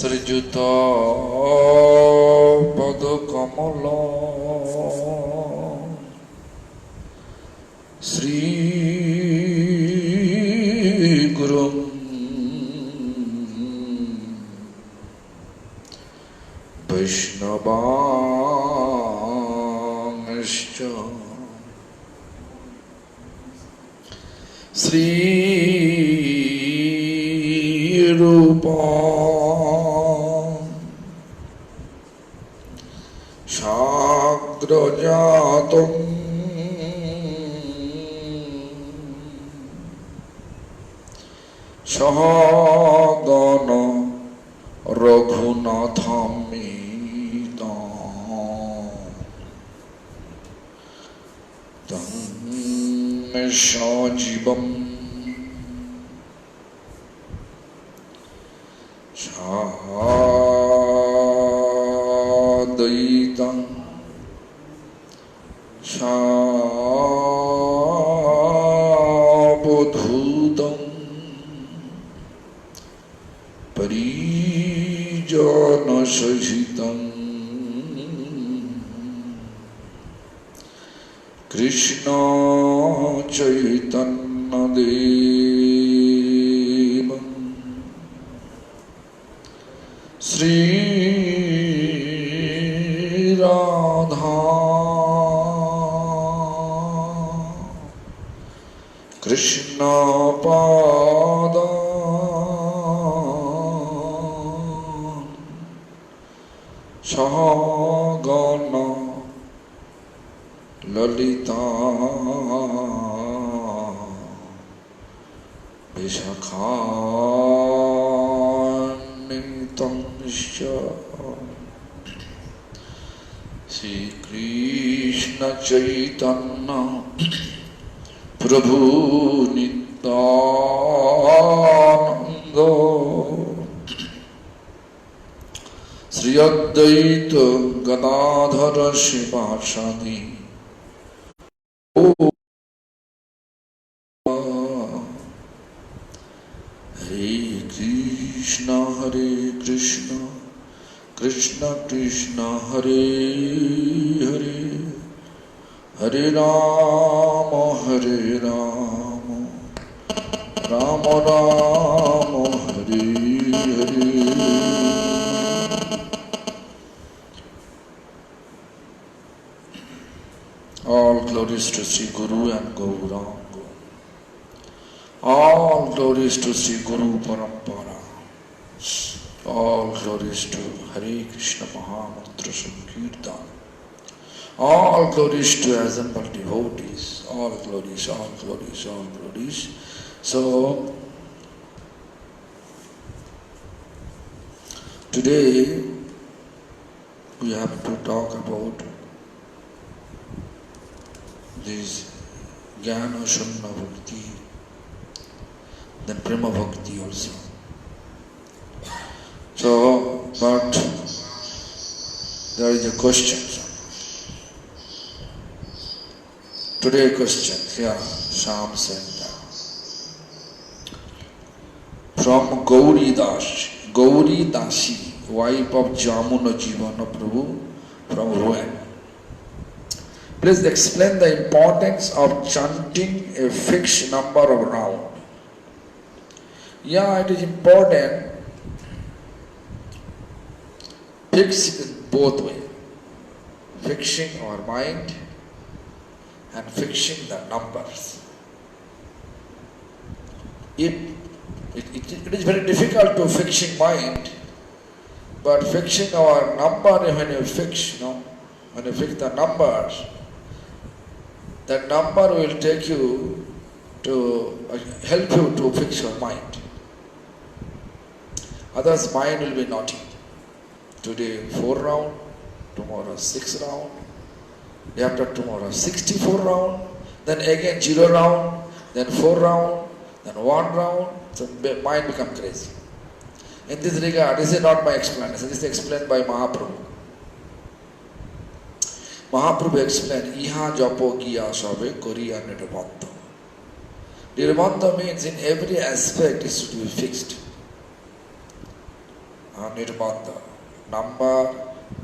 শ্রীযুত পদকমল শ্রী গুরুং বৈষ্ণবাংশ্চ শ্রী রূপং সাগ্রজাতং সহগণ রঘুনাথামৃতম তং সজীবম সাদয়িতং সাবধূতং পরিজনসহিতং কৃষ্ণ চৈতন্যদেবং শ্রী রাধা কৃষ্ণ পাদ সহগণ ললিতা বিশাখান্বিতং শ্রী কৃষ্ণ চৈতন্য প্রভু নিত্যানন্দ শ্রী অদ্বৈত গদাধর শিবাসাদি হরে Krishna Krishna Krishna Hare Hare Hare Ram Ram Ram Hare Hare. All glories to Sri Guru and Gauranga. All glories to Sri Guru Parampara. All glories to Hare Krishna Mahamantra Sankirtan. All glories to assembled devotees. All glories, all glories, all glories. So, today we have to talk about this Jnana Shunya Bhakti, then Prema Bhakti also. So, but there is a question. Today question, here, Sham sent from Gauri Dasi, wife of Jamuna Jivana Prabhu from Rouen. Please explain the importance of chanting a fixed number of rounds. Yeah, it is important. Fixed in both ways. Fixing our mind and fixing the numbers. It is very difficult to fixing mind, but fixing our number, when you fix, when you fix the numbers, that number will take you to help you to fix your mind. Otherwise, mind will be naughty. Today 4 round, tomorrow 6 round, day after tomorrow 64 round, then again 0 round, then 4 round, then 1 round. So mind become crazy. In this regard, this is not my explanation. This is explained by Mahaprabhu. Mahaprabhu explained, Iha japo giya sabe koriya nirvanta. Nirvanta means in every aspect it should be fixed. Nirbandha. Number,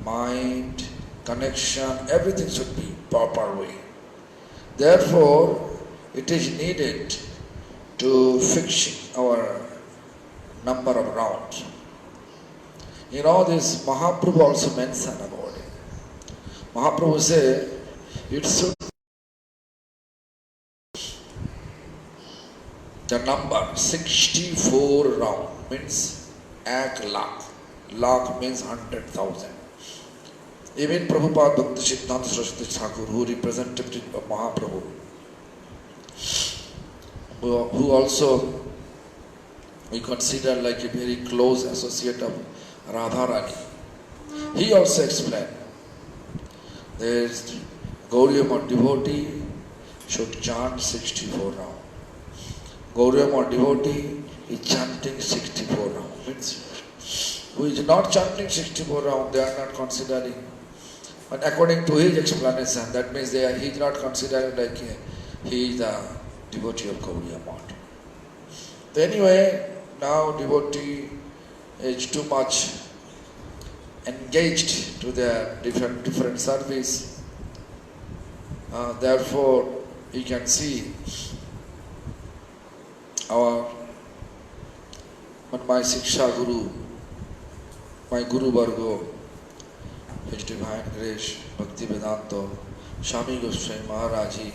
mind, connection, everything should be proper way. Therefore, it is needed to fix our number of rounds. You know, this Mahaprabhu also mentioned about it. Mahaprabhu said, it should the number 64 round means ek lakh. Lakh means 100,000. Even Prabhupada Bhakti Siddhanta Saraswati Thakur, who represented Mahaprabhu, who also we consider like a very close associate of Radharani, he also explained there is Gauriya devotee should chant 64 rounds. Gauriya devotee is chanting 64 rounds. Means who is not chanting 64 rounds, they are not considering. But according to his explanation, that means he is not considering like he is the devotee of Gauriya Math. Anyway, now devotee is too much engaged to their different service. Therefore, you can see my Siksha Guru, my Guru Vargo, His Divine Grace, Bhakti Vedanta, Swami Goswami Maharaj, he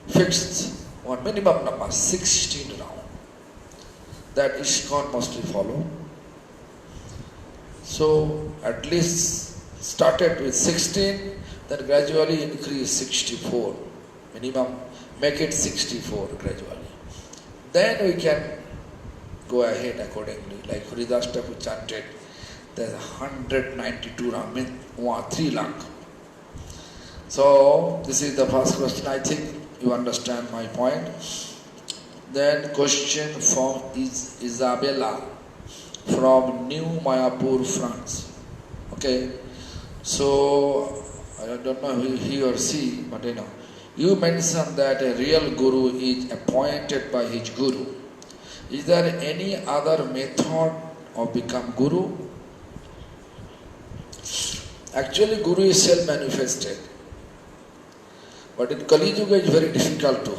fixed one minimum number, 16 rounds. That ISKCON must follow. So at least started with 16, then gradually increase 64. Minimum, make it 64 gradually. Then we can go ahead accordingly. Like Haridas Thakur chanted, there's 192 rounds, means 3 lakh. So this is the first question. I think you understand my point. Then question from Isabella from New Mayapur, France. Okay, so I don't know he or she, but you know, you mentioned that a real guru is appointed by his guru. Is there any other method of become guru? Actually, guru is self-manifested, but in Kali Yuga it's very difficult to.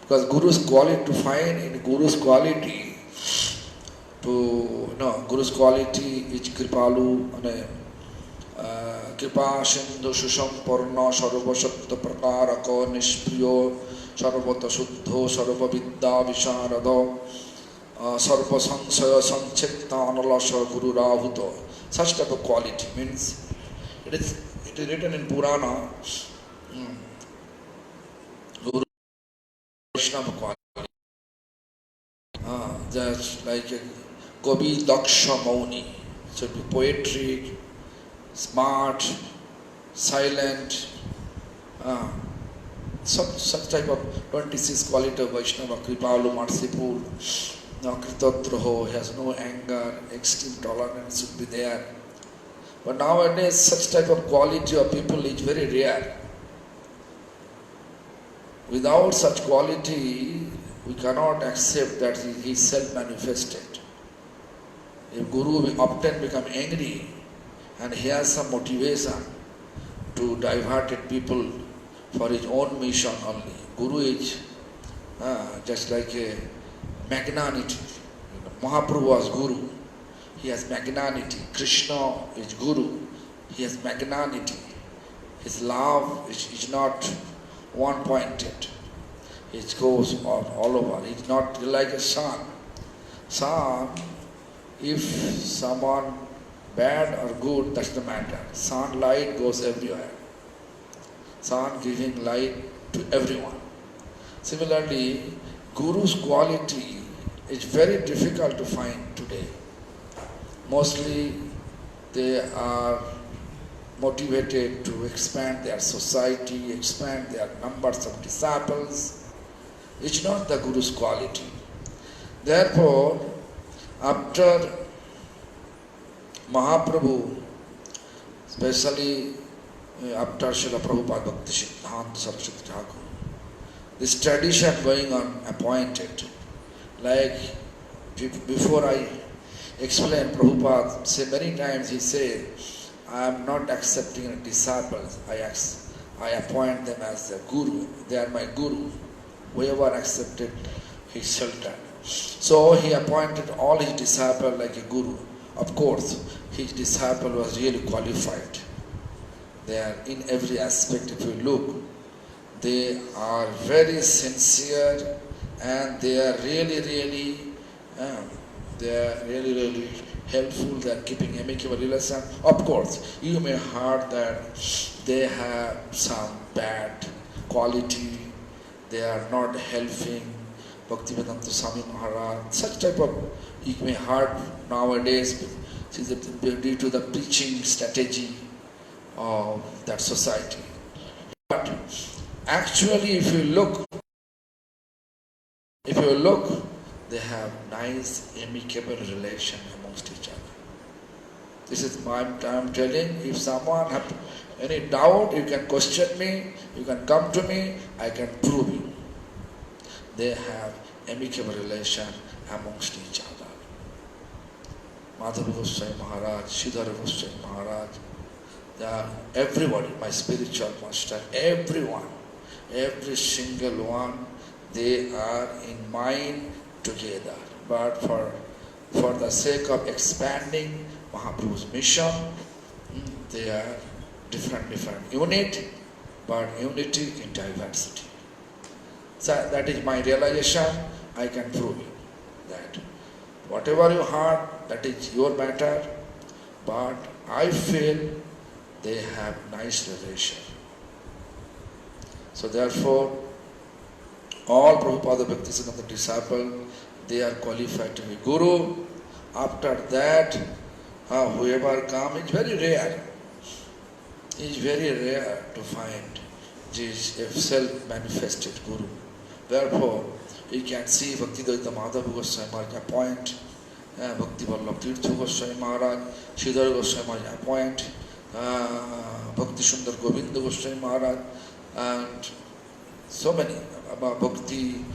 Because Guru's quality, to find in Guru's quality, Guru's quality is Kripalu, Kripa Sindhu Susham Purna Sarva Sattva Prakaraka Nishpriyo Sarvata Shuddho Sarva Vidya Visharada Sarva Sansaya Sanchetta Analasa Guru Rahuto. Such type of quality means it is written in Purana. Guru Vaishnava quality. Just like Gobi Daksha Mauni. Should be poetic, smart, silent. Such type of 26 quality of Vaishnava, Kripalu, merciful, Kritadraho, has no anger, extreme tolerance should be there. But nowadays such type of quality of people is very rare. Without such quality, we cannot accept that he is self-manifested. If Guru will often become angry and he has some motivation to divert people for his own mission only. Guru is just like a magnanimity. Mahaprabhu was Guru. He has magnanimity. Krishna is Guru. He has magnanimity. His love is not one-pointed. It goes all over. It's not like a sun. Sun, if someone bad or good, that's the matter. Sunlight goes everywhere. Sun giving light to everyone. Similarly, Guru's quality is very difficult to find today. Mostly they are motivated to expand their society, expand their numbers of disciples. It's not the Guru's quality. Therefore, after Mahaprabhu, especially after Srila Prabhupada Bhakti Siddhanta Saraswati Thakur, this tradition going on appointed, like before I explain, Prabhupada say many times, he said, I am not accepting disciples, I appoint them as the guru, they are my guru. Whoever accepted his shelter. So he appointed all his disciples like a guru. Of course, his disciple was really qualified. They are in every aspect, if you look, they are very sincere and they are really helpful, they are keeping amicable relation. Of course, you may heard that they have some bad quality, they are not helping Bhaktivedanta Swami Maharaj, such type of, you may heard nowadays, due to the preaching strategy of that society. But actually, if you look, they have nice, amicable relation amongst each other. This is my I'm telling. If someone have any doubt, you can question me, you can come to me, I can prove you. They have amicable relation amongst each other. Madhava Goswami Maharaj, Sridhara Goswami Maharaj, everybody, my spiritual master, everyone, every single one, they are in mind together. But for the sake of expanding Mahaprabhu's mission, they are different unit, but unity in diversity. So that is my realization. I can prove you that whatever you heard, that is your matter, but I feel they have nice relation. So therefore, all Prabhupada Bhaktisiddhanta disciples, they are qualified to be guru. After that, whoever comes, it's very rare. It's very rare to find this self-manifested guru. Therefore, you can see Bhaktivedanta Madhava Goswami Maharaj appoint, Bhakti Vallabh Tirtha Goswami Maharaj, Sridhara Goswami Maharaj appoint, Bhakti Sundar Govinda Goswami Maharaj, and so many, Bhakti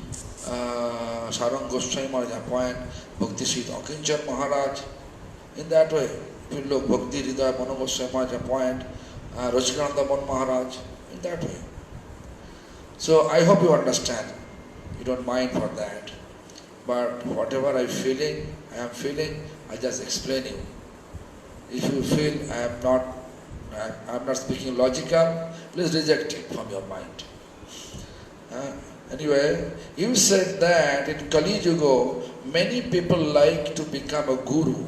Sarang Goswami Maharaj appoint, Bhakti Siddha Akinchar Maharaj. In that way, if you look, Bhakti Hridaya Mano Goswami Maharaj appoint, Rajagananda Mon Maharaj, in that way. So I hope you understand. You don't mind for that. But whatever I am feeling, I just explain you. If you feel I am not speaking logical, please reject it from your mind. Anyway, you said that in Kali Yuga, many people like to become a guru.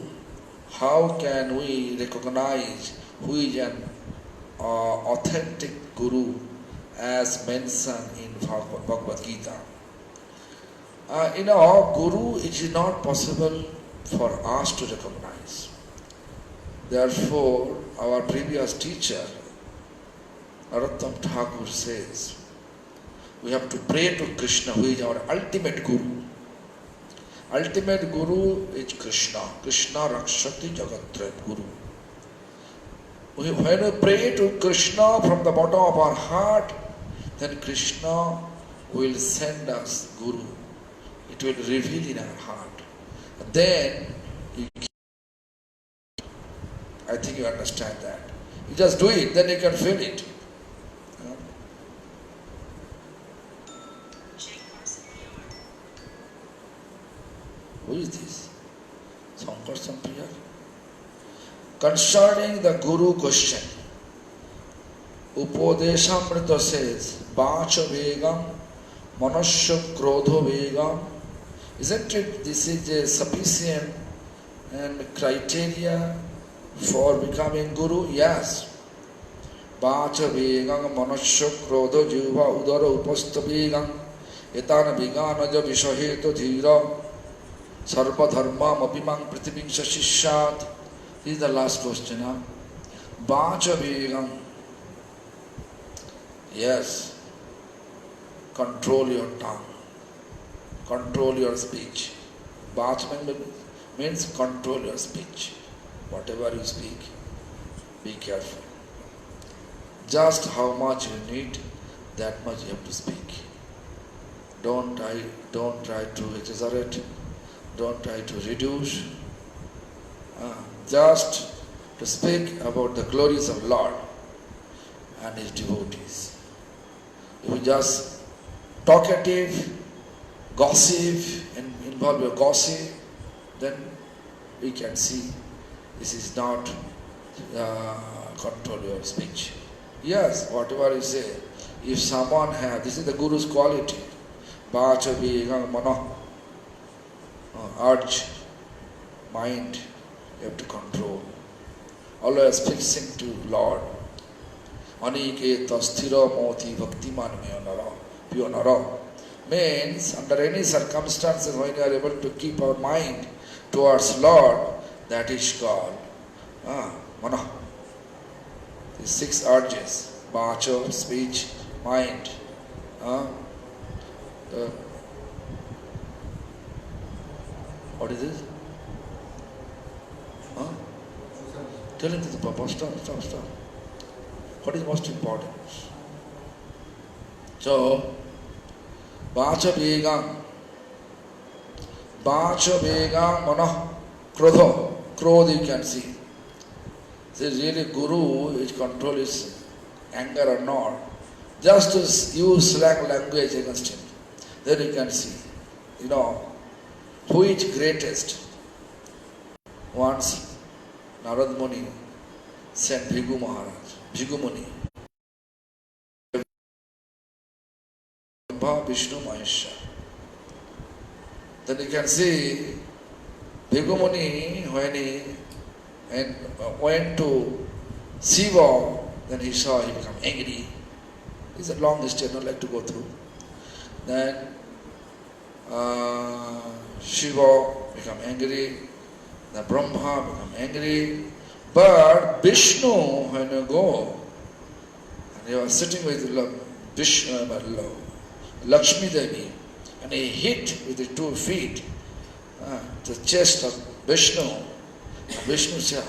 How can we recognize who is an authentic guru as mentioned in Bhagavad Gita? Guru is not possible for us to recognize. Therefore, our previous teacher, Narottam Thakur says, we have to pray to Krishna, who is our ultimate guru. Ultimate guru is Krishna. Krishna Rakshati Jagatrat Guru. When we pray to Krishna from the bottom of our heart, then Krishna will send us Guru. It will reveal in our heart. Then, I think you understand that. You just do it, then you can feel it. Who is this? Shankar Sampriya? Concerning the Guru question, Upadeshamrita says, Vacha Vegam, Manasya Krodho Vegam. Isn't it this is a sufficient and criteria for becoming Guru? Yes. Vacha Vegam, Manasya Krodho Jiva Udara Upasta Vegam, Etana Veganaja Vishaheto Dhira, Sarva Dharma Mapimang Prithivingsha Shishat. This is the last question. Vacha Vegam. Yes. Control your tongue. Control your speech. Vacha means control your speech. Whatever you speak, be careful. Just how much you need, that much you have to speak. Don't try to exaggerate. Don't try to reduce. just to speak about the glories of Lord and His devotees. If you just talkative, gossip, and involve your gossip, then we can see this is not control your speech. Yes, whatever you say, if someone has, this is the Guru's quality, Vacha Vegang Mano, urge, mind, you have to control. Always fixing to Lord. Anike tasthira moti bhaktiman pionara. Means, under any circumstances, when you are able to keep our mind towards Lord, that is called mana. These 6 urges, vacha, speech, mind. What is this? Tell him to the Papa, stop. What is most important? So, vacha vegang mana krodha. Krodha you can see. So really Guru, his control is anger or not. Just to use slang language against him. Then you can see, who is greatest. Once Narad Muni sent Bhigu Maharaj, Bhigu Muni, Vishnu Mahesha. Then you can see Bhigu Muni, when he went to Shiva, then he saw he become angry. It's a long history, I don't like to go through. Then Shiva become angry, the Brahma become angry, but Vishnu, when you go, and he was sitting with Vishnu, Lakshmi Devi, and he hit with his 2 feet the chest of Vishnu. And Vishnu said,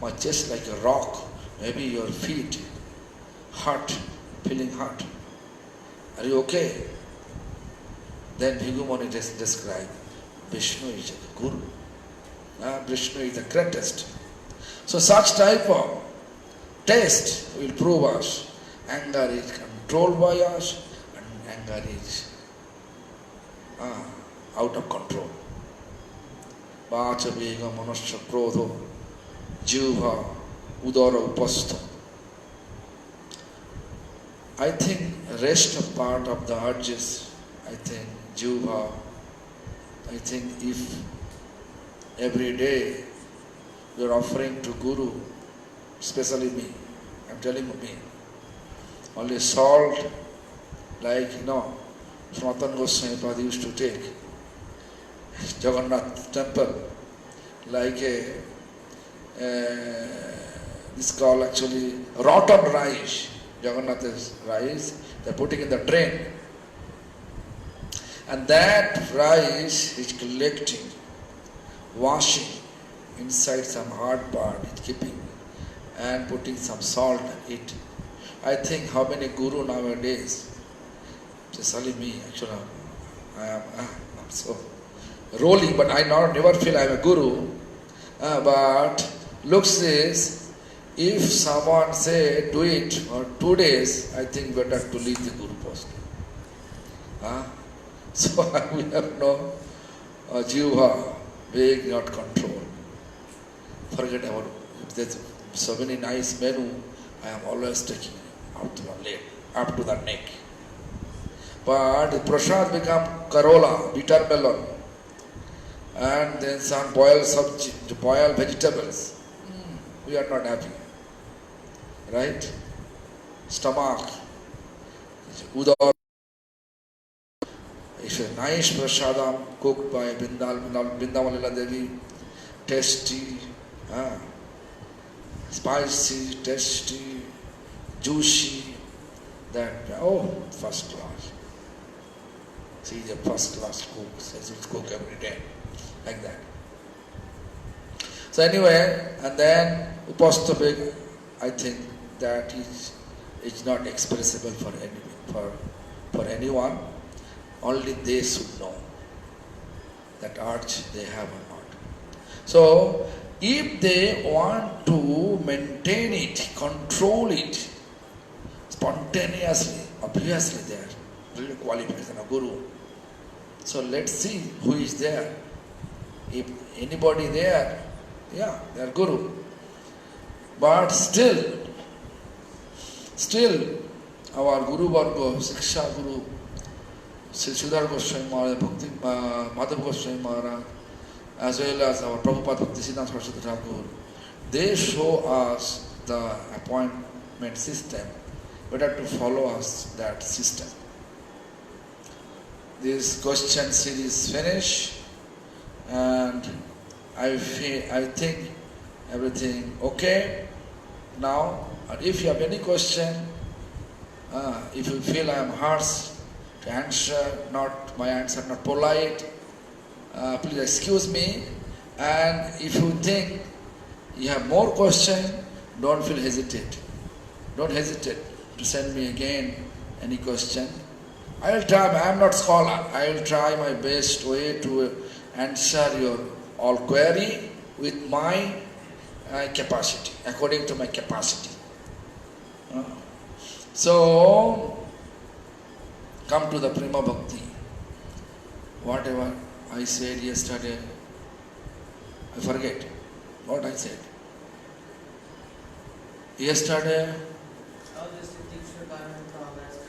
my chest like a rock, maybe your feet hurt, feeling hurt. Are you okay? Then Bhigu Muni described, Vishnu is a Guru. Vishnu is the greatest. So such type of test will prove us. Anger is controlled by us and anger is out of control. Vacha vega manasya krodho jivha udara upastha. I think rest of part of the urges, I think jivha, I think if every day you are offering to Guru, especially me, I am telling me, only salt, like Sanatana Goswami Pada used to take, Jagannath temple, like this called actually rotten rice, Jagannath's rice, they are putting in the drain. And that rice is collecting, washing inside some hard part, keeping and putting some salt in it. I think how many Guru nowadays, just only me actually, I'm so rolling, but I never feel I'm a Guru. But looks is, if someone say do it for 2 days, I think better to leave the Guru post. So we have no jivha, being not control. Forget about it. If there's so many nice menu, I am always taking up to the neck. But the prasad become Karola, bitter melon, and then some boiled vegetables. We are not happy. Right? Stomach, udar. It's a nice prasadam cooked by Bindavalila Devi, tasty, spicy, tasty, juicy, that, first class. See the first class cook, says it's cook every day, like that. So anyway, and then Upastapik, I think that is not expressible for anyone. Only they should know that urge they have or not. So if they want to maintain it, control it, spontaneously, obviously they are really qualification of Guru. So let's see who is there. If anybody there, yeah, they are Guru. But still, our Guru Varga, Siksha Guru, Sri Sridhar Goswami Maharaj, Bhakti, Madhav Goswami Maharaj, as well as our Prabhupada Bhaktisiddhanta Saraswati Thakur, they show us the appointment system. Better to follow us that system. This question series finished, and I think everything okay now. And if you have any question, if you feel I am harsh to answer, my answer not polite, please excuse me. And if you think you have more question, don't feel hesitate. Don't hesitate to send me again any question. I will try. I am not scholar. I will try my best way to answer your all query with my capacity, according to my capacity. So, come to the Prema Bhakti. Whatever I said yesterday, I forget what I said. Yesterday,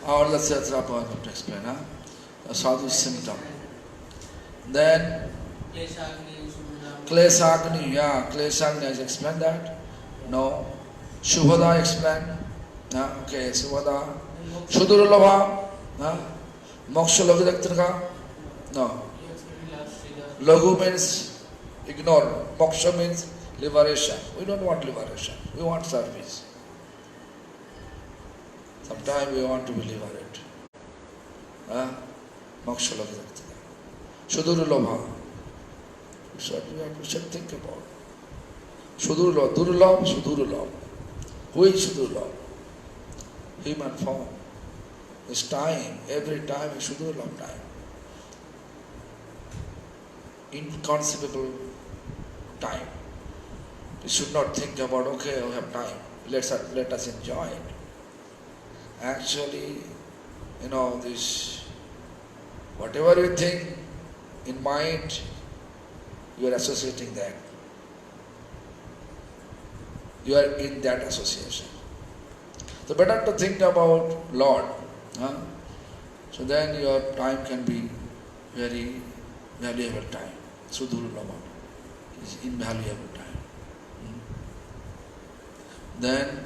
all the Satra Prabhupada to explain, a sadhu symptom. Then, Klesagni, Klesagni has explained that. No. Shubhada explained. Okay, Shubhada. Shudurulabha. Moksha Lagudaktrika. No. Lagu means ignore. Moksha means liberation. We don't want liberation. We want service. Sometimes we want to be liberated. Moksha Lagudaktrika. Shudurulabha. That's what we should think about. Shudurulabha. Durulabha, Shudurulabha. Who is Shudurulabha? Human form. This time, every time is Shudurulabha time. Inconceivable time. We should not think about, okay, we have time, let us enjoy it. Actually, this, whatever you think in mind, you are associating that. You are in that association. So better to think about Lord. So then your time can be very valuable time. Sudurlabha is invaluable time. Then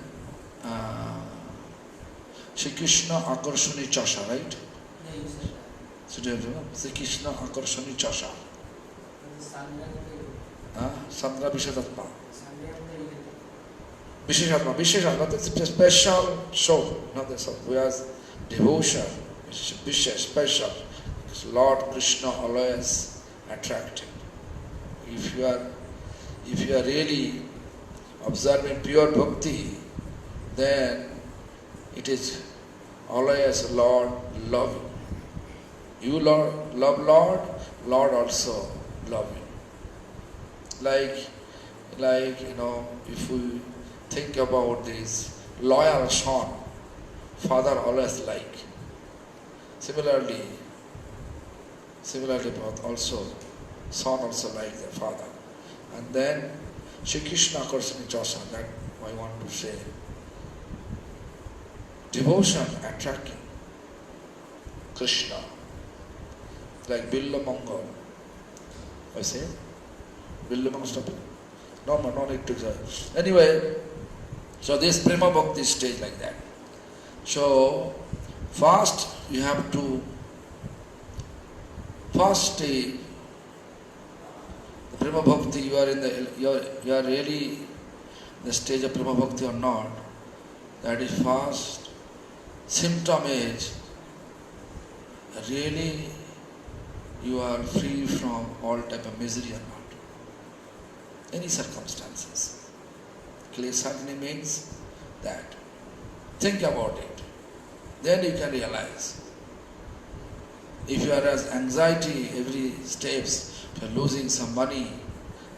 Shri Krishna Akarshani Chasha, right? Shri Krishna Akarshani Chasha. Sandra Vishadatma. Visheshatma, that's a special show, not the soul. We have devotion, special. Lord Krishna always attractive. If you are really observing pure bhakti, then it is always Lord love you. You love Lord, Lord also love you. Like if we think about this loyal son, father always like. Similarly, also son also like the father. And then Shri Krishna Akarshani Chasha, that I want to say. Devotion attracting Krishna, like Billa Mangal. I say, Billa Mangal stop it. No need to say. Anyway, so this Prema Bhakti stage like that. So first you have to the Prema Bhakti, you are really in the stage of Prema Bhakti or not. That is first symptom is really you are free from all type of misery or not. Any circumstances. Klesagni means that. Think about it. Then you can realize. If you are as anxiety every steps, if you are losing some money,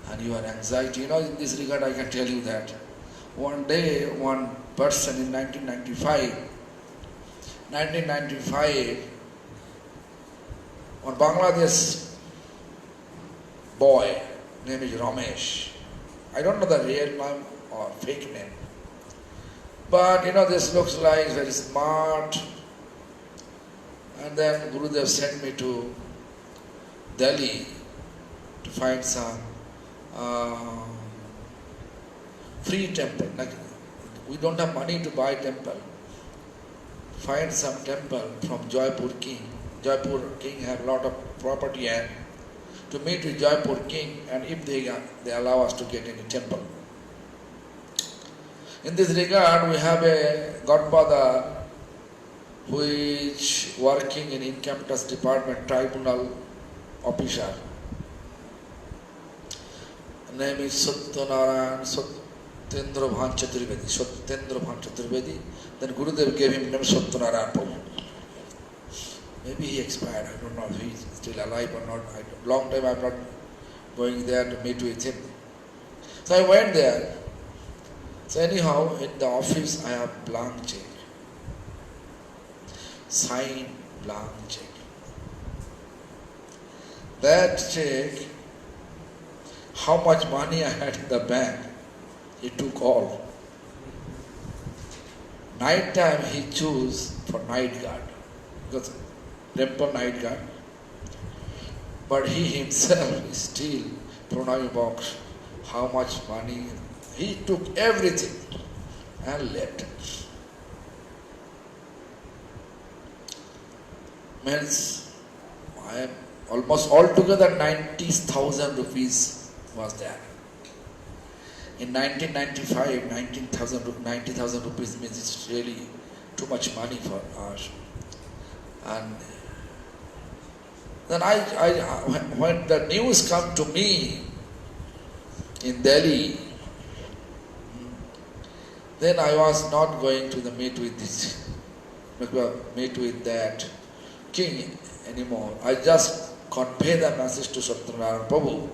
and your anxiety. In this regard I can tell you that one day one person in 1995, one Bangladesh boy, name is Ramesh. I don't know the real name or fake name. But this looks like very smart. And then Gurudev sent me to Delhi to find some free temple. Like, we don't have money to buy temple. Find some temple from Jaipur king. Jaipur king have a lot of property, and to meet with Jaipur king, and if they allow us to get any temple. In this regard, we have a godfather who is working in Income Tax Department tribunal officer. Name is Satyendra Bhan Chaturvedi. Then Gurudev gave him name Satyanarayan Prabhu. Maybe he expired, I don't know if he is still alive or not. Long time I am not going there to meet with him. So I went there. So anyhow, in the office I have blank check. Sign blank check. That check, how much money I had in the bank, he took all. Night time he chose for night guard, because temple night guard. But he himself still, Pranami box, how much money, he took everything and left. Means, I am almost altogether 90,000 rupees was there. In 1995, 90,000 rupees means it's really too much money for us. And then when the news come to me in Delhi, then I was not going to meet with that king anymore. I just convey the message to Satyanarayan Prabhu.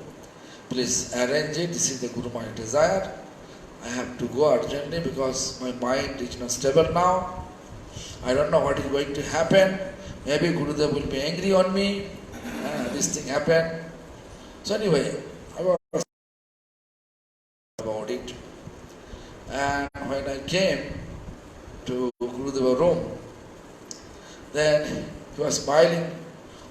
Please arrange it. This is the Guru my desire. I have to go urgently because my mind is not stable now. I don't know what is going to happen. Maybe Gurudev will be angry on me. This thing happened. So anyway, I was about it. And when I came to Gurudeva's room, then he was smiling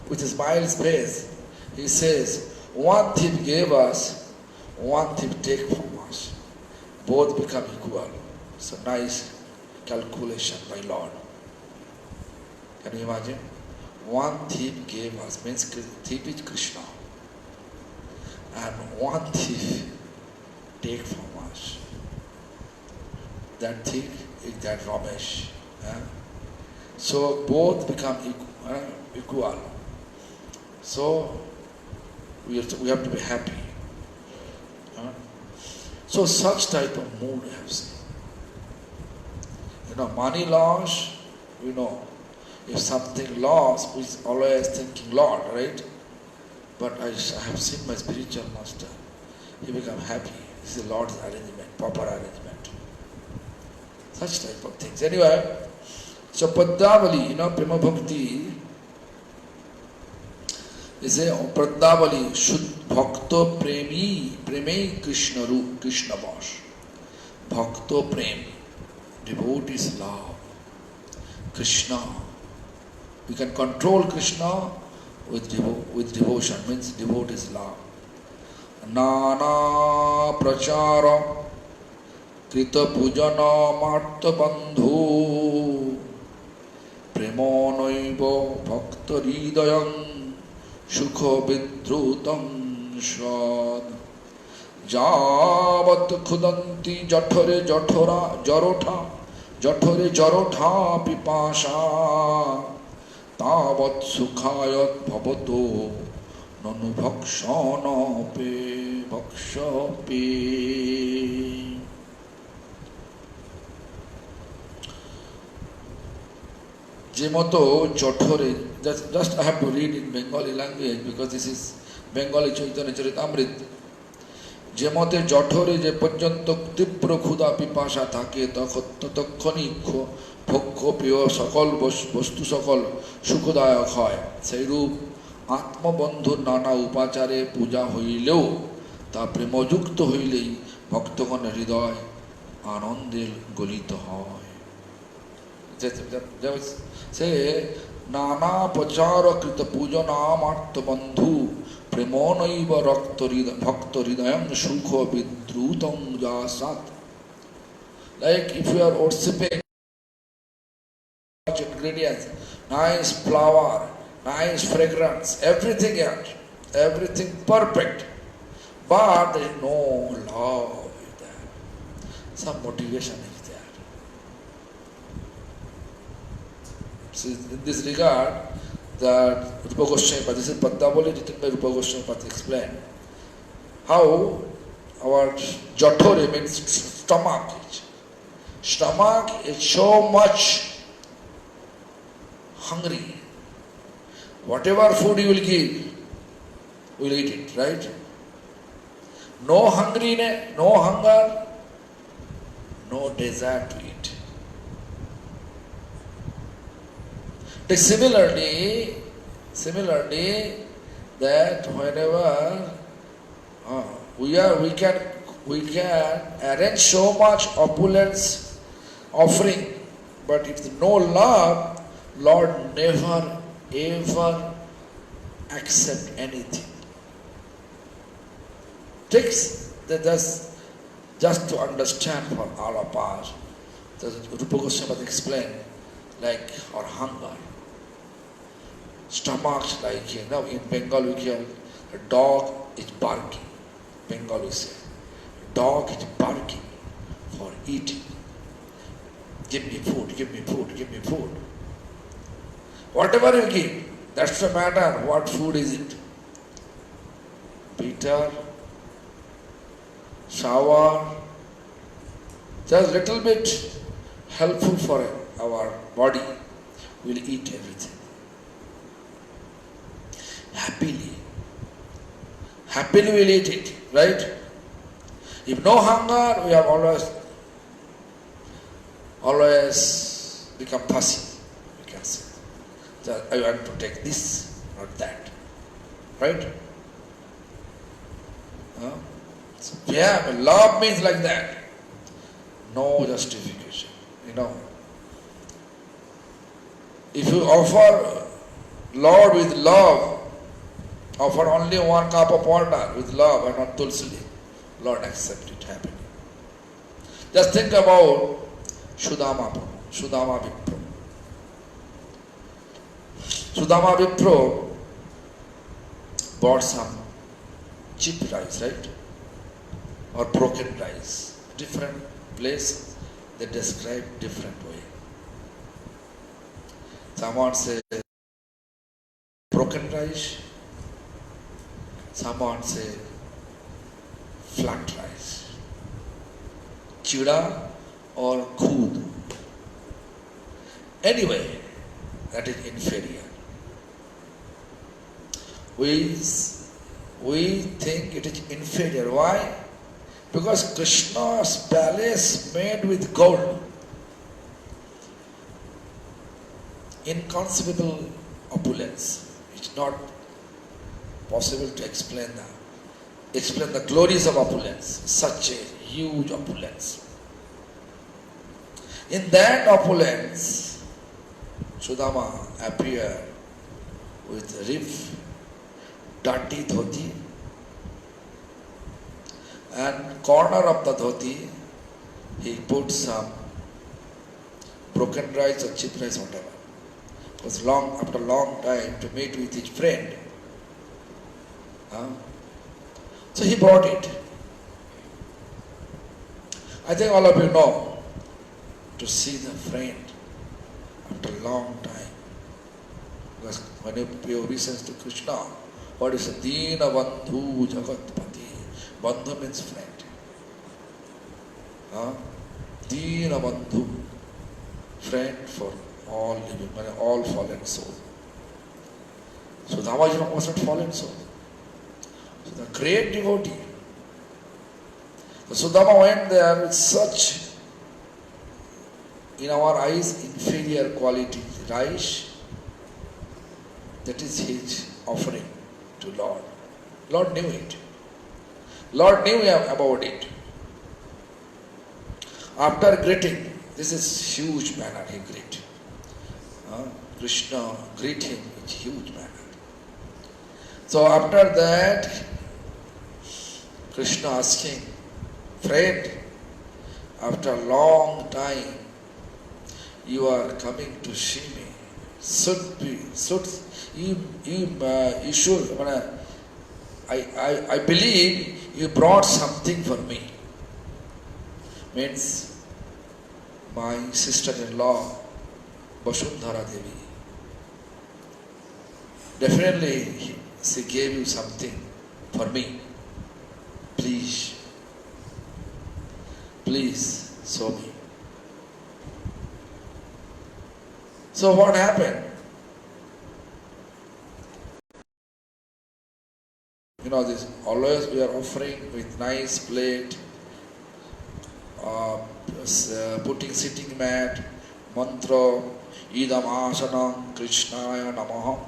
with a smiled face. He says, one thief gave us, one thief take from us. Both become equal. It's a nice calculation by Lord. Can you imagine? One thief gave us, means thief is Krishna. And one thief take from us. That thief is that Ramesh. So both become equal. So we have to be happy. So such type of mood I have seen. Money loss, if something lost, we is always thinking Lord, right? But I have seen my spiritual master. He become happy. This is the Lord's arrangement, proper arrangement. Such type of things. Anyway, so Padmavali, Prema Bhakti is a Padmavali, Shuddh Bhakto Preme Krishna Roop, Krishna Vash. Bhakto Prem, devotee's love. Krishna. We can control Krishna with devotion, means devotee's love. Nana Prachara Krita Pujana Marta Bandhu Premonaiva Bhakta Hridayam Sukha Vidrutam Shad Javat Khudanti Jathare Jarotha Pipasha Tavat Sukhayat Bhavato Nanu Bhakshana Pe Bhaksha Pe. Jemoto Jothore, just I have to read in Bengali language because this is Bengali Chaitanya Charitamrita. যে মতে জঠরে যে পর্যন্ত তীব্র ক্ষুধা পিপাসা থাকে ততক্ষণই ভক্ষ পেয় সকল বস্তু সকল সুখদায়ক হয়, সেইরূপ আত্মবন্ধুর নানা উপাচারে পূজা হইলেও তা প্রেমযুক্ত হইলেই ভক্তগণের হৃদয় আনন্দের গলিত হয়। সে নানা প্রচারকৃত পূজনামার্তবন্ধু প্রেমনৈব রক্ত ভক্ত হৃদয়ং সুখ বিদ্রুতং যাসাৎ। Like if you are worshipping ingredients, nice flower, nice fragrance, everything else, everything perfect, but there is no love with that. Some motivation is there. So in this regard, that Rupa Goswami, this is Padmavali written by Rupa Goswami, explain how our jathore means stomach. Stomach is so much hungry. Whatever food you will give, we will eat it, right? No hungriness, no hunger, no desire to eat. Similarly, that whenever we can arrange so much opulence offering, but if there is no love, Lord never ever accept anything. Takes that just to understand for all of us. The Rupa Goswami explained like our hunger. Stomachs like in Bengal we hear a dog is barking. Bengal we say dog is barking for eating. Give me food, give me food, give me food. Whatever you give, that's the matter. What food is it? Bitter, sour, just little bit helpful for our body. We'll eat everything. Happily we'll eat it, right? If no hunger, we have always become fussy, we can say. I want to take this, not that, right? So, yeah, but love means like that. No justification, If you offer Lord with love, offer only 1 cup of water with love and not tulsi, Lord accept it happily. Just think about Sudama Vipra. Sudama Vipra bought some cheap rice, right? Or broken rice. Different place, they describe different way. Someone say broken rice, someone say flat rice, chida or khood. Anyway, that is inferior. We think it is inferior. Why? Because Krishna's palace made with gold, inconceivable opulence. It's not possible to explain the glories of opulence, such a huge opulence. In that opulence, Sudama appeared with riff, dirty dhoti, and corner of the dhoti he put some broken rice or cheap rice, whatever. It was after a long time to meet with his friend. So he brought it. I think all of you know, to see the friend after a long time. Because when you pay obeisance to Krishna, what is it? Dina Bandhu Jagatpati. Bandhu means friend. Dina Bandhu, friend for all living, all fallen soul. So Damajana was not fallen soul. So the great devotee, Sudama went there with such, in our eyes, inferior quality rice. That is his offering to Lord. Lord knew it. Lord knew about it. After greeting, this is huge manner he greet. Krishna greet him in huge manner. So after that, Krishna asking, friend, after a long time, you are coming to see me. You should. I believe you brought something for me. Means my sister-in-law, Vasundhara Devi. Definitely she gave you something for me. Please show me. So what happened? This always we are offering with nice plate, putting sitting mat, mantra, idam asanam, krishnaya namaha.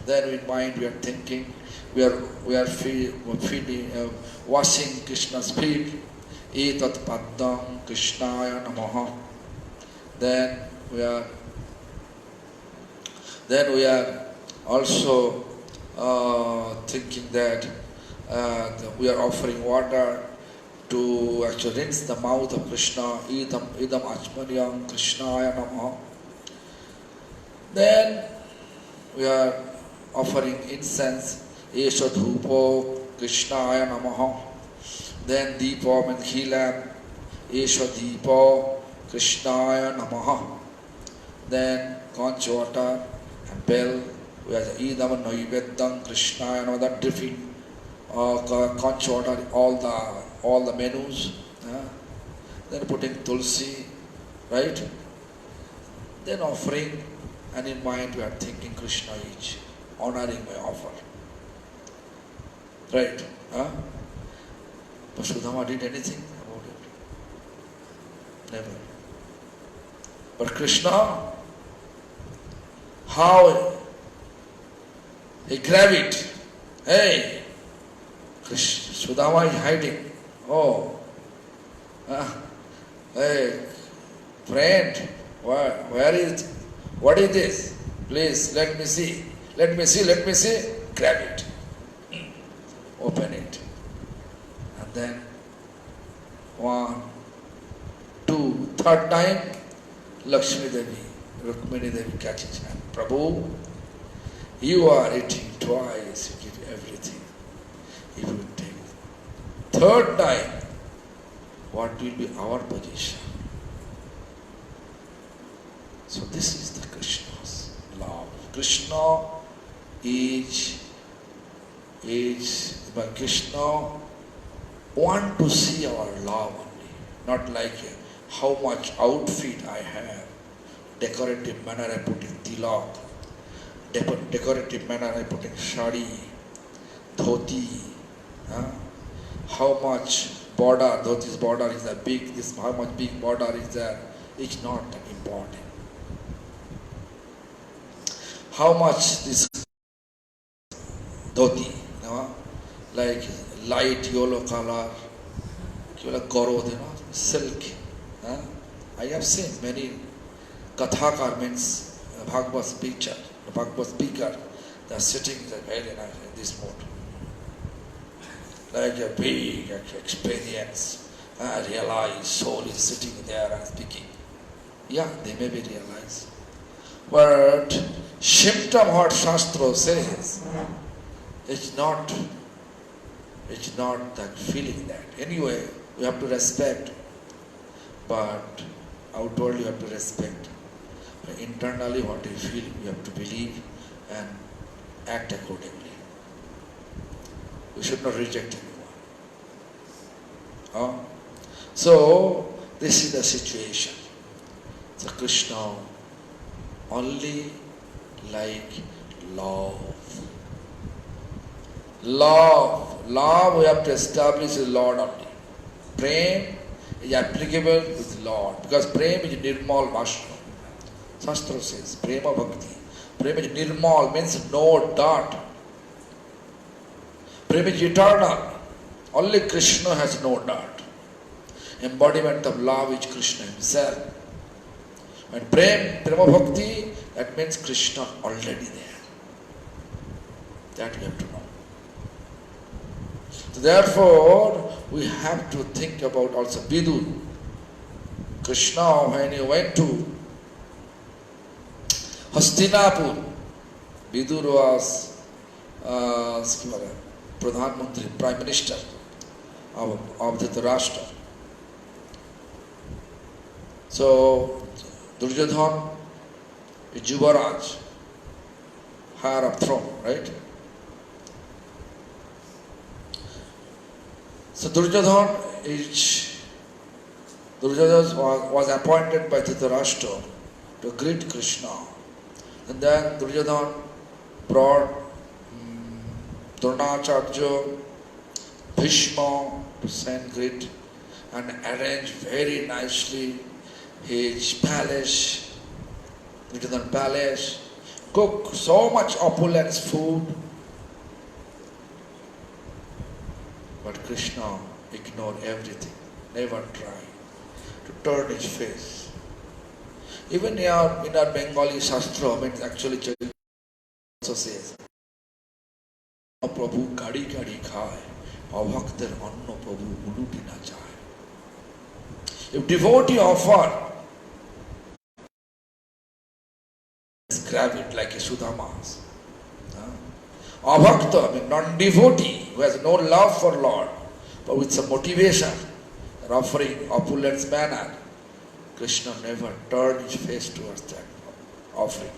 Then in mind we are thinking, we are feeding, washing Krishna's feet, etat paddam, krishnaya namaha. Then we are also thinking that we are offering water to actually rinse the mouth of Krishna, idam achmaryam krishnaya namaha. Then we are offering incense, esha dhupo krishnaya namaha. Then deepa and ghee lamp, esha deepa krishnaya namaha. Then conch water and bell, we have idam naivedyam krishnaya namaha. That different conch water, all the menus. Then putting tulsi, right? Then offering, and in mind we are thinking Krishna is honoring my offer. Right? But Sudama did anything about it? Never. But Krishna, how he grabbed it. Hey, Sudama is hiding. Oh, hey, friend, where is it? What is this? Please, let me see. Grab it. Open it. And then, 1, 2, third time, Lakshmi Devi, Rukmini Devi catches hand. Prabhu, you are eating twice, you give everything. If you take it. Third time, what will be our position? So this is the Krishna's love. Krishna but Krishna want to see our love only, not like how much outfit I have, decorative manner I put in tilak, decorative manner I put in shadi, dhoti, how much border, dhoti's border is that big, how much big border is there, it's not important. How much this dhoti, like light yellow color, gorod, silk. I have seen many Kathakar, means Bhagavad speaker, they are sitting there very nice in this mode. Like a big experience, realize soul is sitting there and speaking. Yeah, they may be realized. But symptom what Shastra says, it's not that feeling that. Anyway, we have to respect, but outwardly you have to respect. But internally what you feel, you have to believe and act accordingly. We should not reject anyone. So, this is the situation. So Krishna only like love. Love we have to establish is Lord only. Prem is applicable with Lord because Prem is Nirmal Vashnu. Shastra says Prema Bhakti. Prem is Nirmal means no dot. Prem is eternal. Only Krishna has no dot. Embodiment of love is Krishna himself. And Prema Bhakti, that means Krishna already there. That we have to know. So therefore, we have to think about also Vidur. Krishna, when he went to Hastinapur, Vidur was Pradhan Mantri, Prime Minister of Dhritarashtra. So, Duryodhana is Yuvaraj, higher up throne, right? So Duryodhana was appointed by Dhritarashtra to greet Krishna. And then Duryodhana brought Dronacharya, Bhishma to send greet and arranged very nicely his palace, Duryodhana palace, cook so much opulence food. But Krishna ignored everything, never tried to turn his face. Even in our Bengali Shastra, means actually Chaitanya also says, Prabhu gadi gadi khai, abhakter anno Prabhu uluti na chahe. If devotee offer, grab it like a Sudhamas. Abhakta, I mean non-devotee, who has no love for Lord, but with some motivation, offering opulence manner, Krishna never turned his face towards that offering.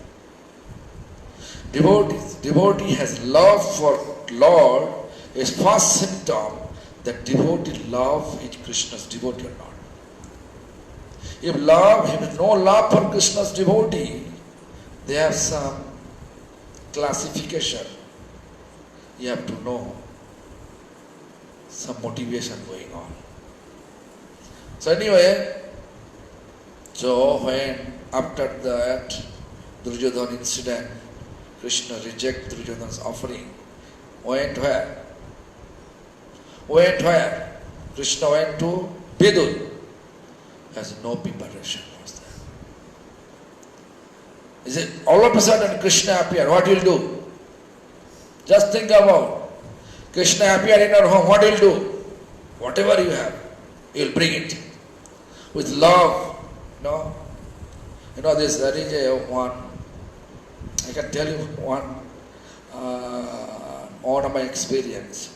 Devotee has love for Lord is first symptom that devotee love is Krishna's devotee or not. If no love for Krishna's devotee, they have some classification. You have to know some motivation going on. So anyway, when after that Duryodhana incident, Krishna rejected Duryodhana's offering, went where? Krishna went to Vidur. Has no preparation was there. Is it all of a sudden Krishna appeared? What will do? Just think about Krishna appeared in our home. What will do? Whatever you have, you will bring it with love. No, there is one. I can tell you one of my experience.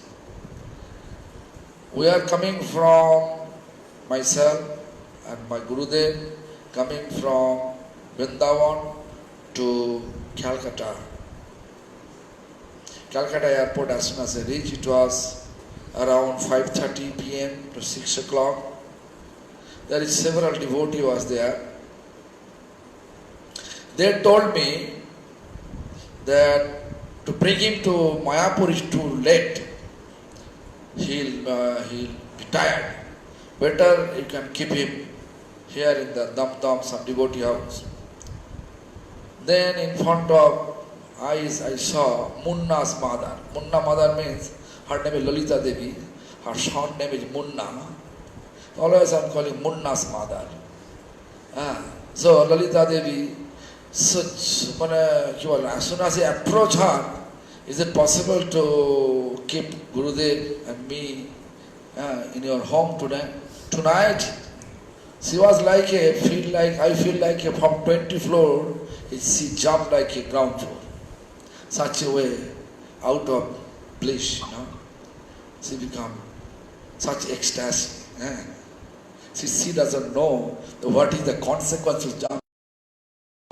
We are coming from myself and my Gurudev coming from Vrindavan to Calcutta. Calcutta airport, as soon as I reached, it was around 5:30 p.m. to 6 o'clock. There is several devotees was there. They told me that to bring him to Mayapur is too late. He'll be tired. Better you can keep him here in the Dam some devotee house. Then in front of eyes I saw Munna's mother. Munna mother means her name is Lalita Devi. Her son name is Munna. Always I am calling Munna's mother. So Lalita Devi, as soon as I approach her, is it possible to keep Gurudev and me in your home today? Tonight? She was like I feel like from 20 floor, she jumped like a ground floor. Such a way, out of bliss, she become such ecstasy. She doesn't know what is the consequence of jump.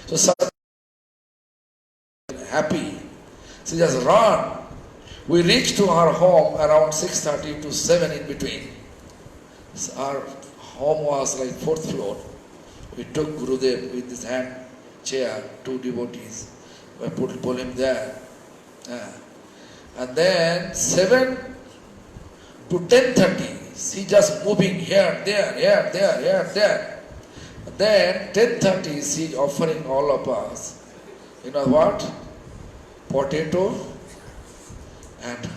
So such happy. She just run. We reached to our home around 6:30 to 7 in between. So our home was like 4th floor. We took Gurudev with his hand chair, 2 devotees. We pull him there. And then 7 to 10:30, devotees. He just moving here, there. Then 10:30 he offering all of us, you know what? Potato and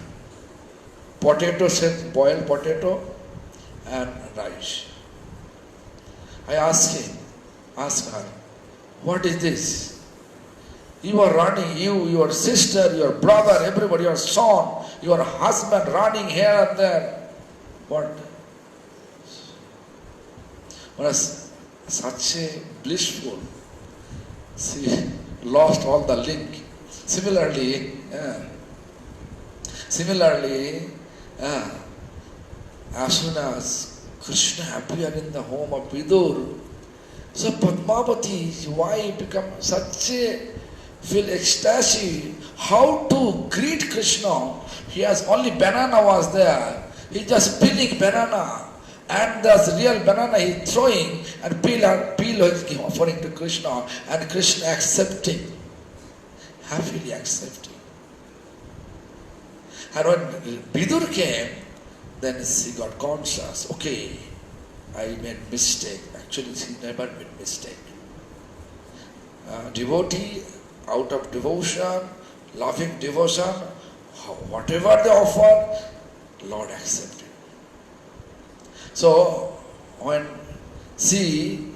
boiled potato and rice. I asked her, what is this? You are running, your sister, your brother, everybody, your son, your husband running here and there. What? Was such a blissful. She lost all the link. Similarly, as soon as Krishna appeared in the home of Vidur, so Padmavati's wife become such a feel ecstasy. How to greet Krishna? He has only banana was there. He just peeling banana. And there's real banana he throwing and peel is offering to Krishna, and Krishna accepting. Happily accepting. And when Vidur came, then she got conscious. Okay, I made mistake. Actually, she never made mistake. Devotee, out of devotion, loving devotion, whatever they offer, Lord accepted. So, when she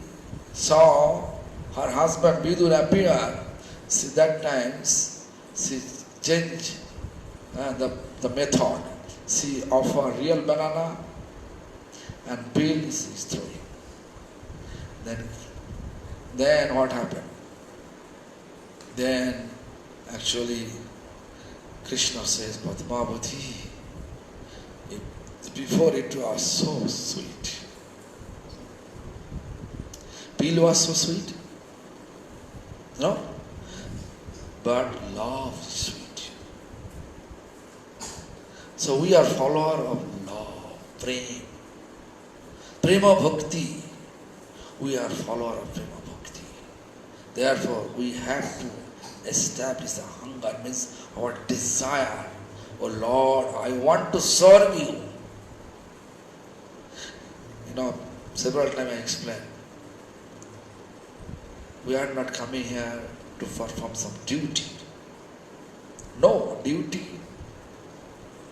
saw her husband Vidur appear, that time she changed the method. She offered real banana and peel is throwing. Then what happened? Then actually Krishna says, Padmavati, before it was so sweet. Peel was so sweet. No? But love is sweet. So we are follower of love, prema. Prema bhakti. We are follower of prema bhakti. Therefore, we have to establish a hunger, means our desire. Oh Lord, I want to serve you. You know, several times I explained. We are not coming here to perform some duty. No duty.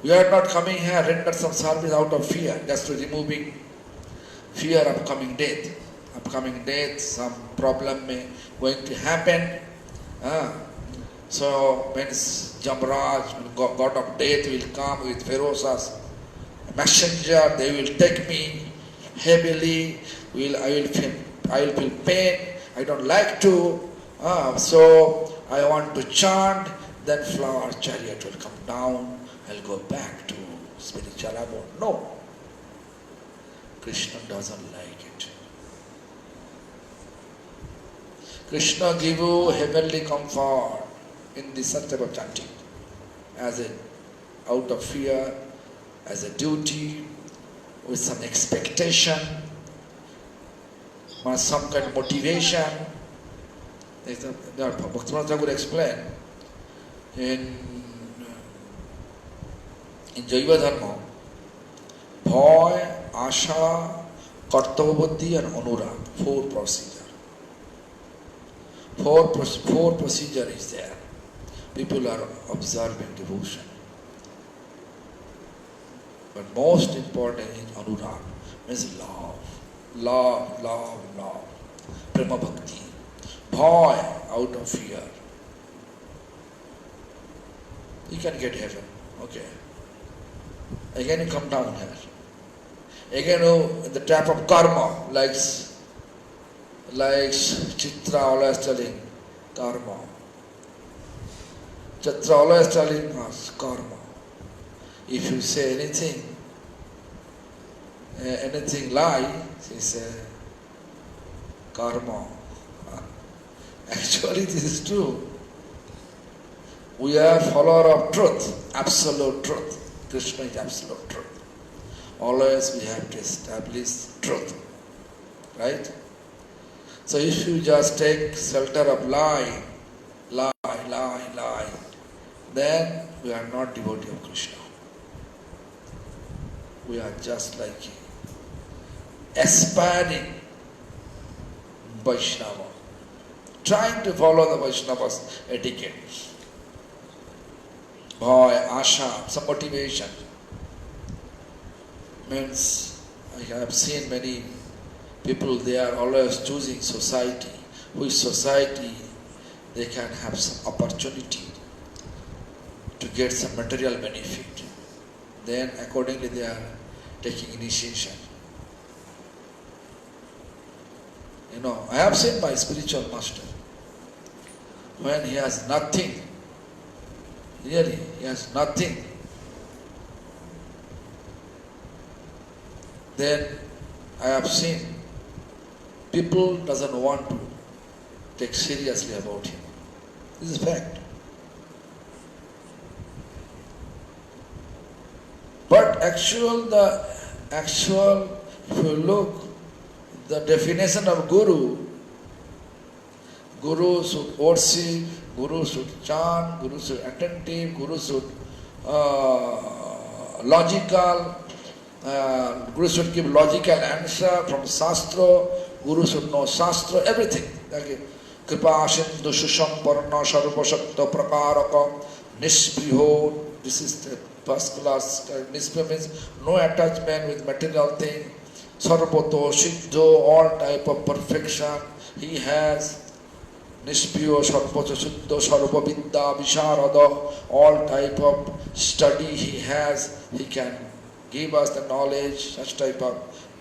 We are not coming here to render some service out of fear, just to removing fear of coming death. Upcoming death, some problem may going to happen. So when Jamraj, God of death, will come with ferocious messenger, they will take me heavily. I will feel pain. I don't like to. So I want to chant. Then flower chariot will come down. I'll go back to spiritual abode. No. Krishna doesn't like it. Krishna give you heavenly comfort in this such type of chanting, as a out of fear, as a duty, with some expectation, or some kind of motivation. Bhaktivinoda Thakur explain in Jaiva Dharma, Bhoy, Asha, Kartavabuddhi and Anurag, four procedure. Four procedure is there. People are observing devotion. But most important is Anurag, means love. Love. Prema bhakti. Bhoy, out of fear. You can get heaven. Okay. Again you come down here. Again you in the trap of karma, like Chitra always telling karma. Chitra always telling us karma. If you say anything lie, she say karma. Actually this is true. We are follower of truth, absolute truth. Krishna is absolute truth. Always we have to establish truth. Right? So if you just take shelter of lie, then we are not devotee of Krishna. we are just like aspiring Vaishnava, trying to follow the Vaishnava's etiquette. Boy, asha, some motivation. Means, I have seen many people, they are always choosing society. Which society they can have some opportunity to get some material benefit. Then accordingly they are taking initiation. You know, I have seen my spiritual master, when he has nothing, really, he has nothing, then I have seen people doesn't want to take seriously about him. This is fact. But if you look, the definition of Guru should worship, Guru should chant, Guru should attentive, Guru should logical, Guru should give logical answer from Shastra, Guru should know Shastra, everything. Okay. Kripa Sindhu Shusham Varna Sarva Shakta Prakaraka Nispriho. This is the first class. Nispriho means no attachment with material thing. Sarvato, Siddho, all type of perfection he has. Nispriho, Sarvato, Siddho, Sarva Vidya, Visharada, all type of study he has. He can give us the knowledge, such type of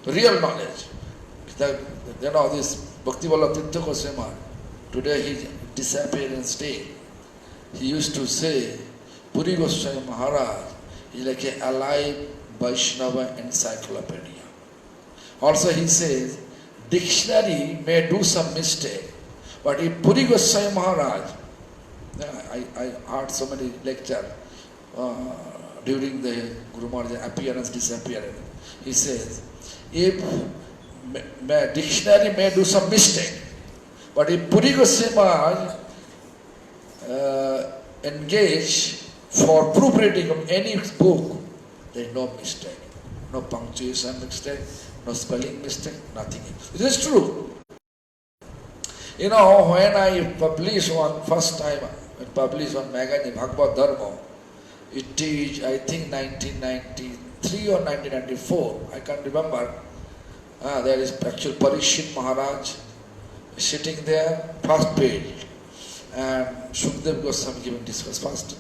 real knowledge. You know, this Bhakti Vallabh Tirtha Goswami, today he disappeared in state. He used to say, Puri Goswami Maharaj is like an alive Vaishnava encyclopedia. Also he says, dictionary may do some mistake, but if Puri Goswami Maharaj, I heard so many lectures during the Guru Maharaj's appearance, disappearance. He says, if dictionary may do some mistake, but if Puri Goswami Maharaj engage for proofreading of any book, there is no mistake, no punctuation mistake, no spelling mistake, nothing. It is true. You know, when I published first time, I published one magazine, Bhagavad Dharma, it is, I think, 1993 or 1994, I can't remember. There is actual Parikshit Maharaj sitting there, first page, and Shukdev Goswami giving discourse, first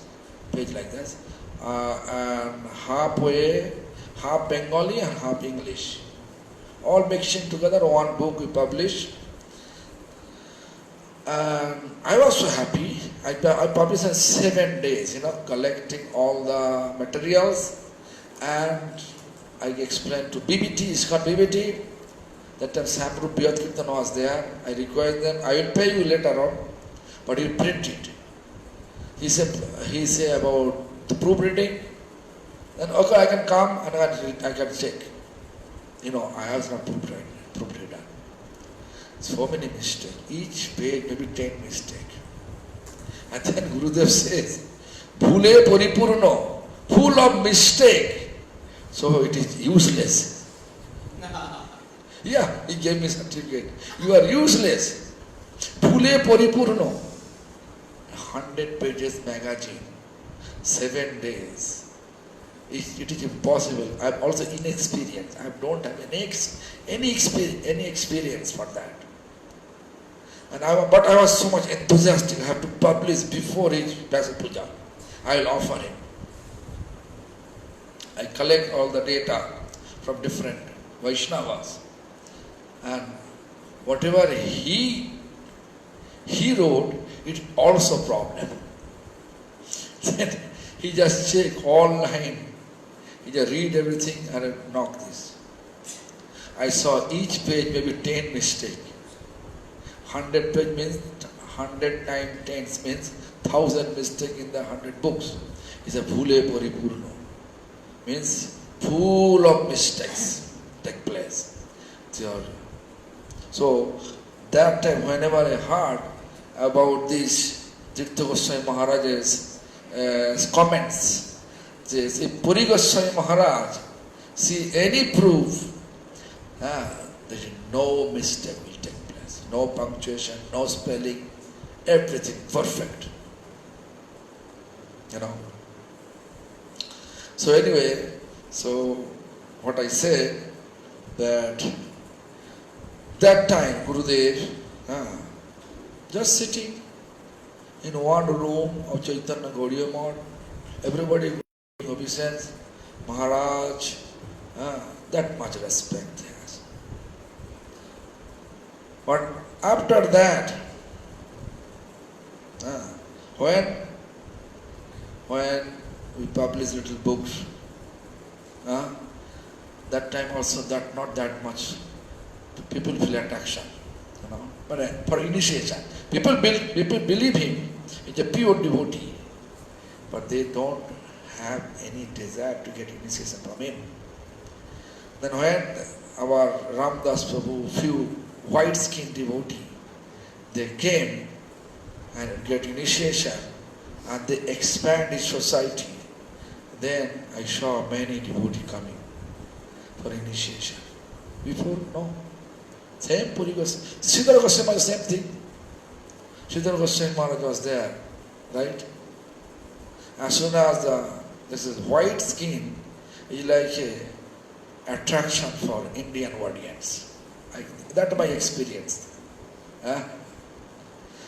page like this, and halfway, half Bengali and half English, all mixing together, one book we published. And I was so happy. I published in 7 days, you know, collecting all the materials, and I explained to BBT, ISKCON BBT. That time Samrup Biyat Kirtan was there. I requested them, I will pay you later on, but you print it. He said about the proofreading. Then okay, I can come and I can check. You know, I have not proofreader. So many mistakes. Each page maybe 10 mistakes. And then Gurudev says, Bhule Paripurno, full of mistake. So it is useless. Yeah, he gave me certificate. You are useless. Bhule Paripurno. 100 pages magazine. 7 days. It is impossible. I am also inexperienced. I don't have any experience for that. But I was so much enthusiastic. I have to publish before his Vyasa Puja. I will offer him. I collect all the data from different Vaishnavas, and whatever he wrote, it's also problem. Then he just check all line. He just read everything and knock this. I saw each page maybe 10 mistakes. 100 page means 100 times 10 means 1000 mistakes in the 100 books. It's a Bhule Paripurno. Means full of mistakes take place. So that time whenever I heard about this Tirtha Goswami Maharaj's comments, Puri Goswami Maharaj see any proof, there is no mistake will take place. No punctuation, no spelling, everything perfect. You know. So anyway, so what I say that time Gurudev just sitting in one room of Chaitanya Gaudiya Math, everybody obeisance, Maharaj, that much respect there. But after that, when we publish little books, that time also that not that much people feel attraction, you know. But for initiation, people believe him is a pure devotee, but they don't have any desire to get initiation from him. Then when our Ramdas Prabhu, few white-skinned devotee, they came and get initiation and they expand his society. Then I saw many devotees coming for initiation. Before, no. Same Puri Goswami. Sridhar Goswami was the same thing. Sridhar Goswami Maharaj was there, right? As soon as this is white skin is like a attraction for Indian audience. That's my experience.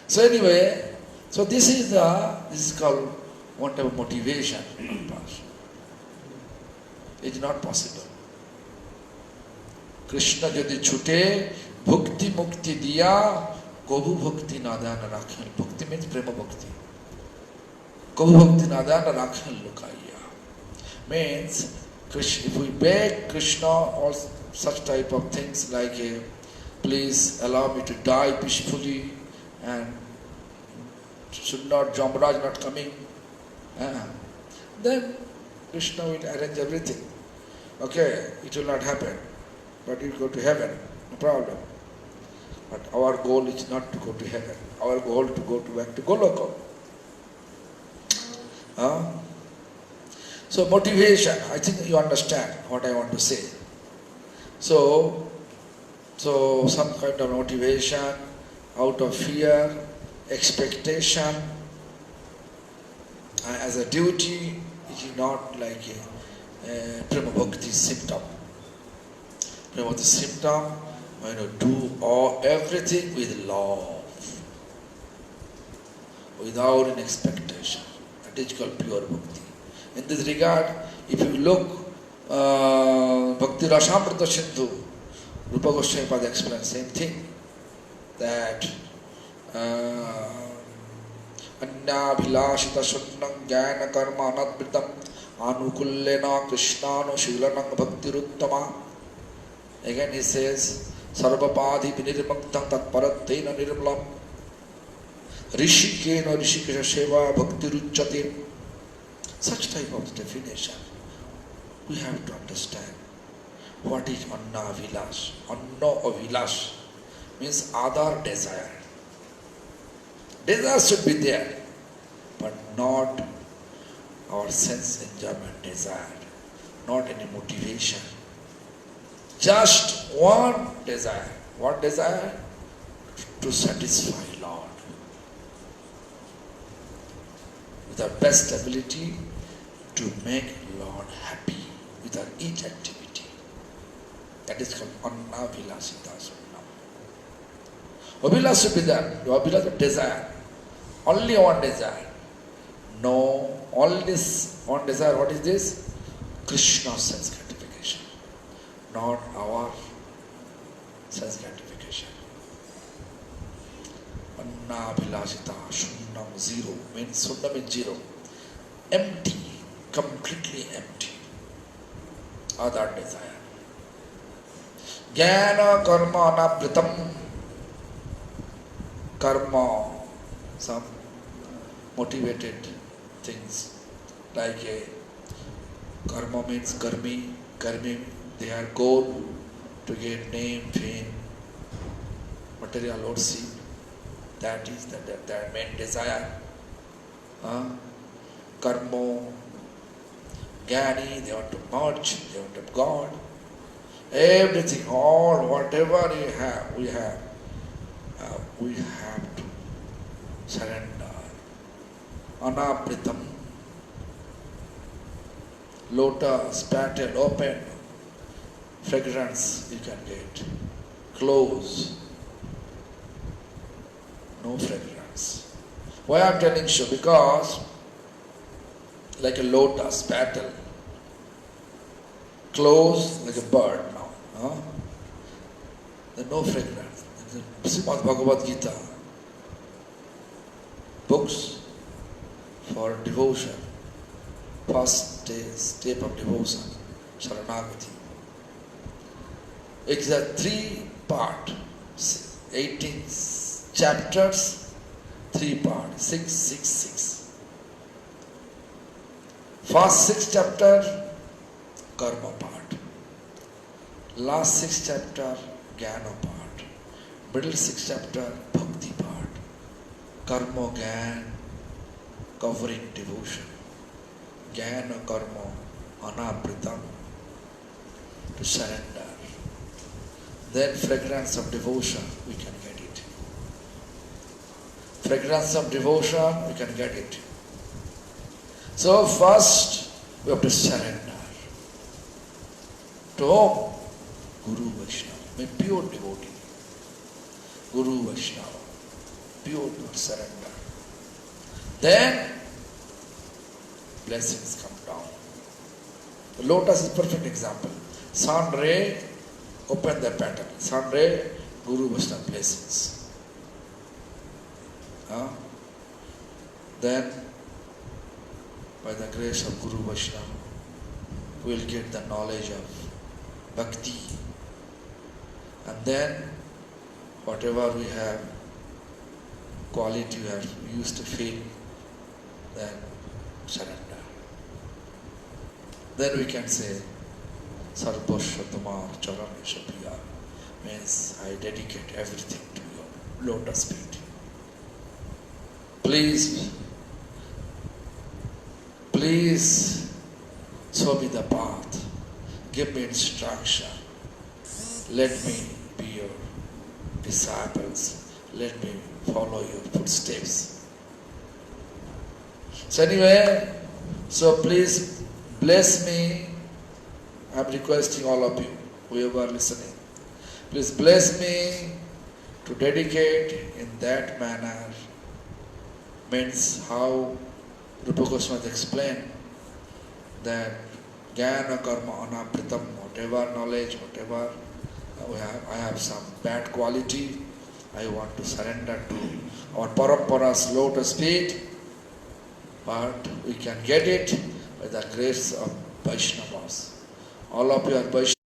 So anyway, so this is called one type of motivation. It's not possible. Krishna যদি ছুটে ভক্তি মুক্তি দিয়া কবু ভক্তি নাদান রাখেন. Bhakti means prema bhakti. কবু ভক্তি নাদান রাখেন লুকাইয়া. Means if we beg Krishna or such type of things like please allow me to die peacefully and should not Jamraj not coming, then Krishna will arrange everything. Okay, it will not happen, but you go to heaven, no problem. But our goal is not to go to heaven. Our goal is to go back to Goloka. So motivation, I think you understand what I want to say. So some kind of motivation out of fear, expectation, as a duty, it is not like a prema bhakti symptom. Prema bhakti symptom, when you do everything with love, without an expectation. That is called pure bhakti. In this regard, if you look, Bhakti Rasamrita Sindhu, Rupa Goswami Pada explains same thing, that Annabhilashita Sunnam Jnana Karma Anadbritam Anukullena Krishnano Shilanam Bhakti Ruttama. Again he says, Sarvapadhi Vinirmaktam Tat Parattena Nirmalam Rishikena Rishikesha Seva Bhakti Ruchate. Such type of definition. We have to understand what is Anna Vilas. Anna Vilas means other desire. Desire should be there, but not our sense enjoyment desire, not any motivation. Just one desire. What desire? To satisfy Lord. With our best ability to make Lord happy with our each activity. That is called Anna Vilasita Sunnam. Abhilas should be there. Your Abhilas is desire. Only one desire. No, only this one desire. What is this? Krishna's sense gratification. Not our sense gratification. Anna Vilasita Sunnam zero. Means Sunnam is zero. Empty. Completely empty. Other desire. Jnana karma anabritam. Karma, some motivated things. Like karma means karmi. Karmi, they are goal to get name, fame, material lordship. That is their main desire. Karma Jnani, they want to merge, they want to God. Everything, all, whatever we have to surrender. Anapritam, lotus, petal, open, fragrance you can get. Close, no fragrance. Why I am telling you? Because like a lotus petal, close like a bird now. There's no fragrance. Srimad Bhagavad Gita, books for devotion. First step of devotion, Sharanagati. It's a 3-part, 18 chapters, 3 parts, 6. First 6 chapter, karma part. Last 6 chapter, jnana part. Middle 6 chapter, bhakti part. Karma, jnana, covering devotion. Jnana, karma, anapritam, to surrender. Then fragrance of devotion, we can get it. Fragrance of devotion, we can get it. So first, we have to surrender. To whom? Guru Vaishnava, a pure devotee. Guru Vaishnava, pure surrender. Then, blessings come down. The lotus is a perfect example. Sun ray, open the petal. Sun ray, Guru Vaishnava blessings. Then, by the grace of Guru Vaishnava, we will get the knowledge of bhakti. And then, whatever we have, quality we have used to feel, then surrender. Then we can say, Sarvasya Tamar Charanesha Priya, means I dedicate everything to your lotus feet. Please show me the path. Give me instruction. Let me be your disciples. Let me follow your footsteps. So anyway, so please bless me. I'm requesting all of you, whoever are listening. Please bless me to dedicate in that manner. Means how Rupa Goswami explained that Jnana Karma Anapritam, whatever knowledge, whatever I have some bad quality, I want to surrender to our Parampara's lotus feet, but we can get it by the grace of Vaishnavas. All of you are Vaishnavas.